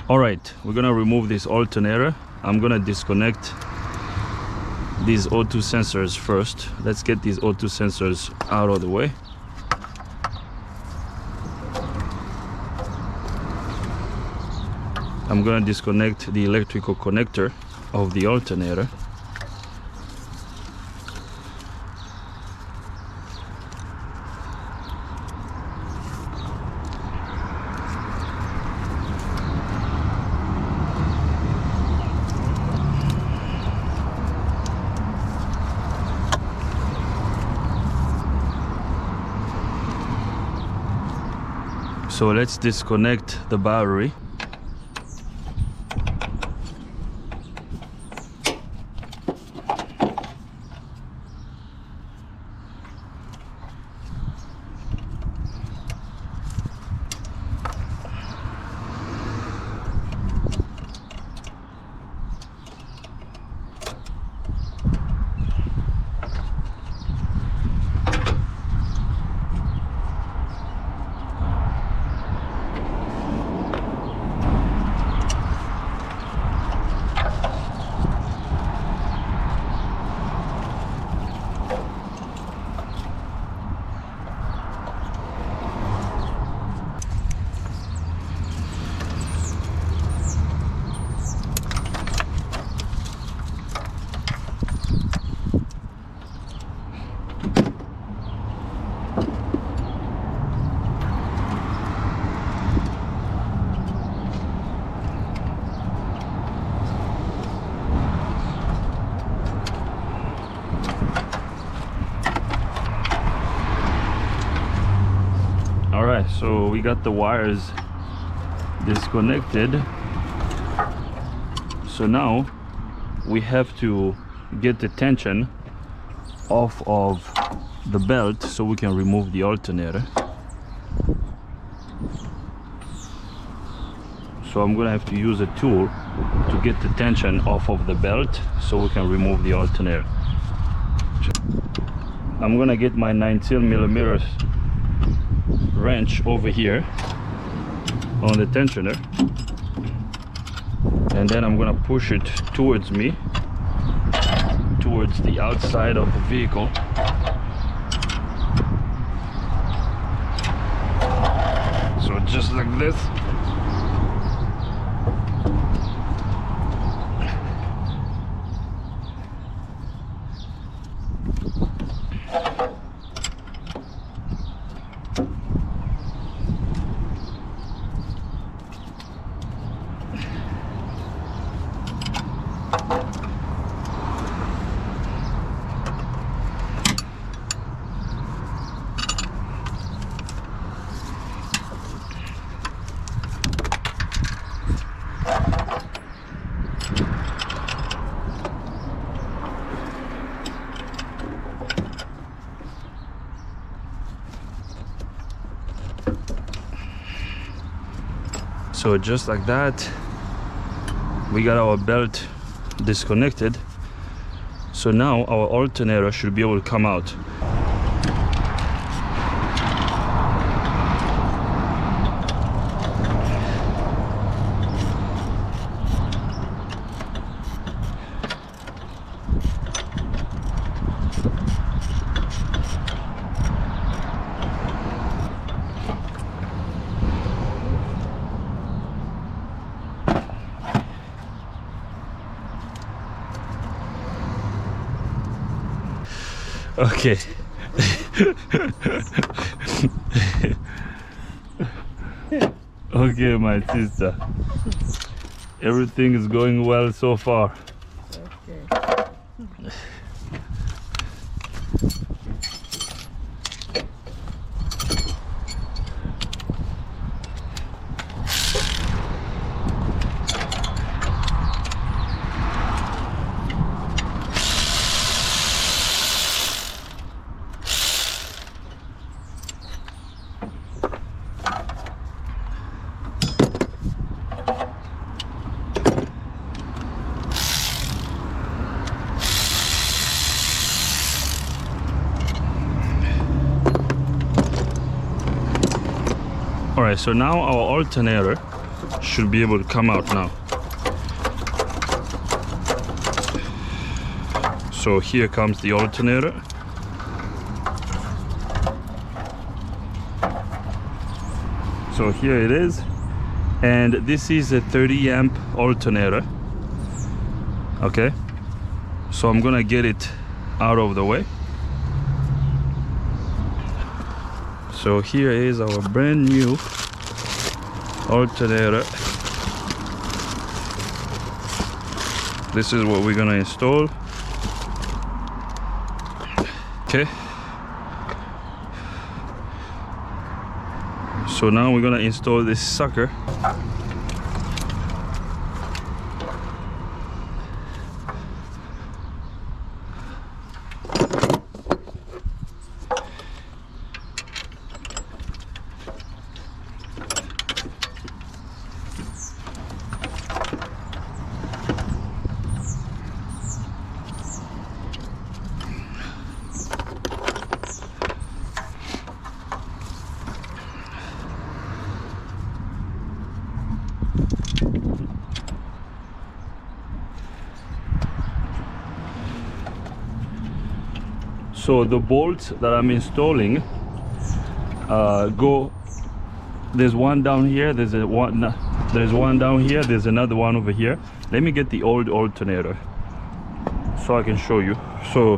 Alright, we're gonna remove this alternator. I'm gonna disconnect these O2 sensors first. Let's get these O2 sensors out of the way. I'm gonna disconnect the electrical connector of the alternator. So let's disconnect the battery. Alright, so we got the wires disconnected. So now we have to get the tension off of the belt so we can remove the alternator. So I'm gonna have to use a tool to get the tension off of the belt so we can remove the alternator. I'm gonna get my 19mm wrench over here on the tensioner, and then I'm gonna push it towards me, towards the outside of the vehicle. So just like this. So just like that, we got our belt disconnected. So now our alternator should be able to come out. Okay. Okay, my sister. Everything is going well so far. Okay. Alright, so now our alternator should be able to come out now. So here comes the alternator. So here it is, and this is a 30 amp alternator. Okay, so I'm gonna get it out of the way. So here is our brand new alternator. This is what we're gonna install. Okay, so now we're gonna install this sucker. So the bolts that I'm installing there's one down here, there's one down here, there's another one over here. Let me get the old alternator so I can show you. So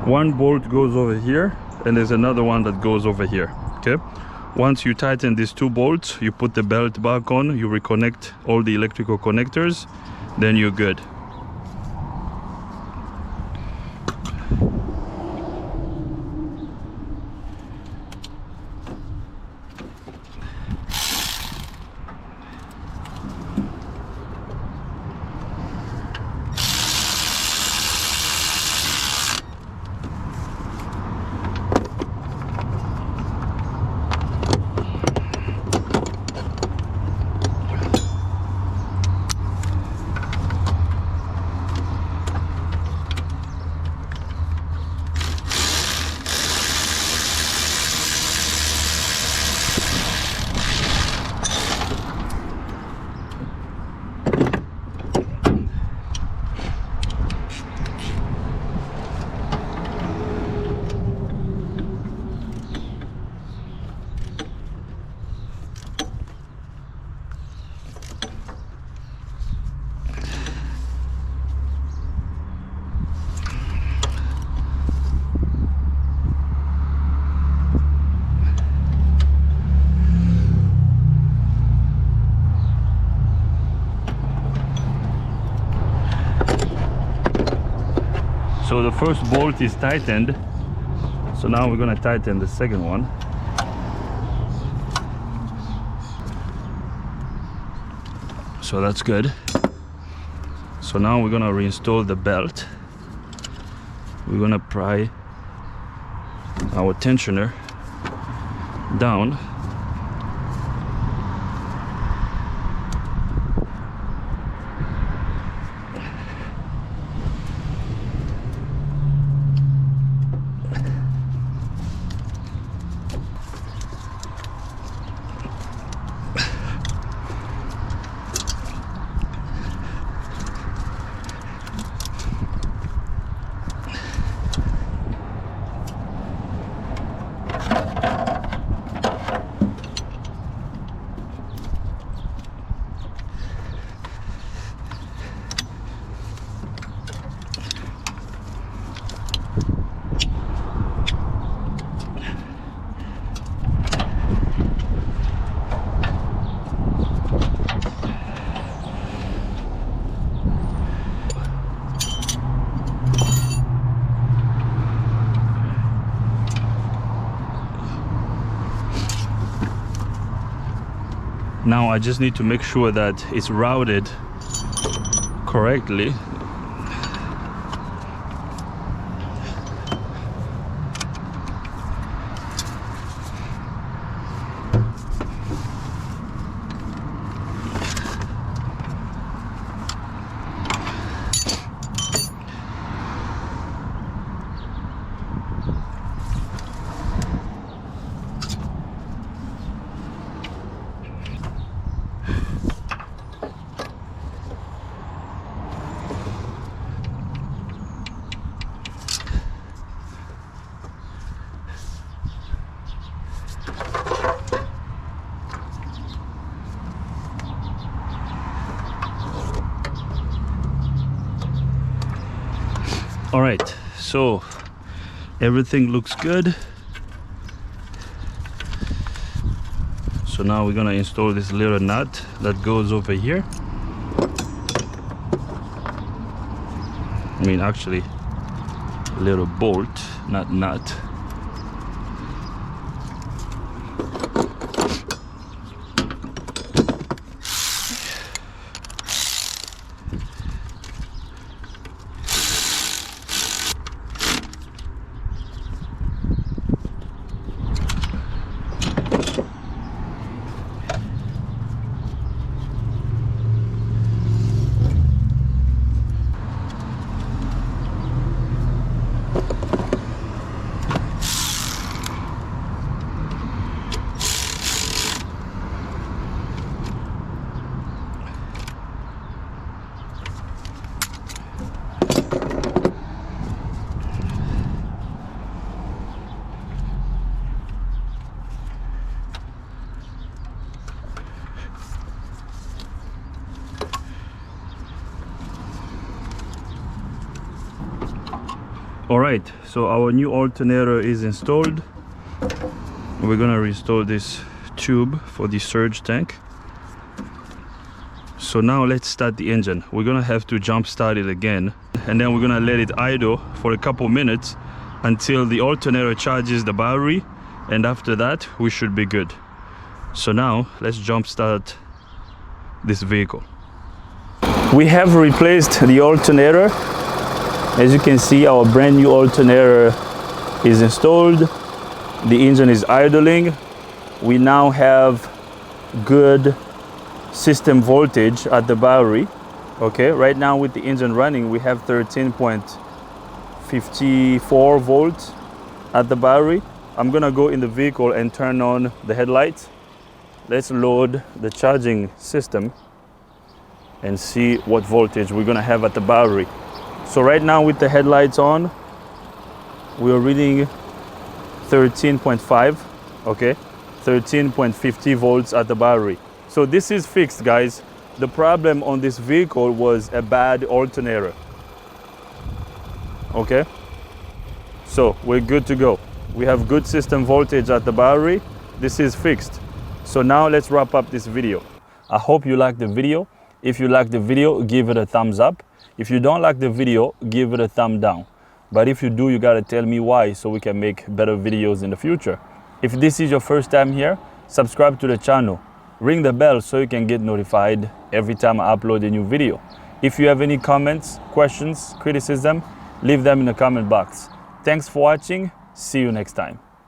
one bolt goes over here and there's another one that goes over here. Okay, once you tighten these two bolts, you put the belt back on, you reconnect all the electrical connectors, then you're good. So the first bolt is tightened, so now we're gonna tighten the second one. So that's good. So now we're gonna reinstall the belt. We're gonna pry our tensioner down. Now I just need to make sure that it's routed correctly. All right, so everything looks good. So now we're gonna install this little nut that goes over here. I mean, actually, little bolt, not nut. All right, so our new alternator is installed. We're gonna restore this tube for the surge tank. So now let's start the engine. We're gonna have to jump start it again, and then we're gonna let it idle for a couple minutes until the alternator charges the battery, and after that we should be good. So now let's jump start this vehicle. We have replaced the alternator. As you can see, our brand new alternator is installed. The engine is idling. We now have good system voltage at the battery. Okay, right now with the engine running, we have 13.54 volts at the battery. I'm gonna go in the vehicle and turn on the headlights. Let's load the charging system and see what voltage we're gonna have at the battery. So right now with the headlights on, we're reading 13.5, okay? 13.50 volts at the battery. So this is fixed, guys. The problem on this vehicle was a bad alternator, okay? So we're good to go. We have good system voltage at the battery. This is fixed. So now let's wrap up this video. I hope you liked the video. If you liked the video, give it a thumbs up. If you don't like the video, give it a thumb down. But if you do, you gotta tell me why so we can make better videos in the future. If this is your first time here, subscribe to the channel. Ring the bell so you can get notified every time I upload a new video. If you have any comments, questions, criticism, leave them in the comment box. Thanks for watching. See you next time.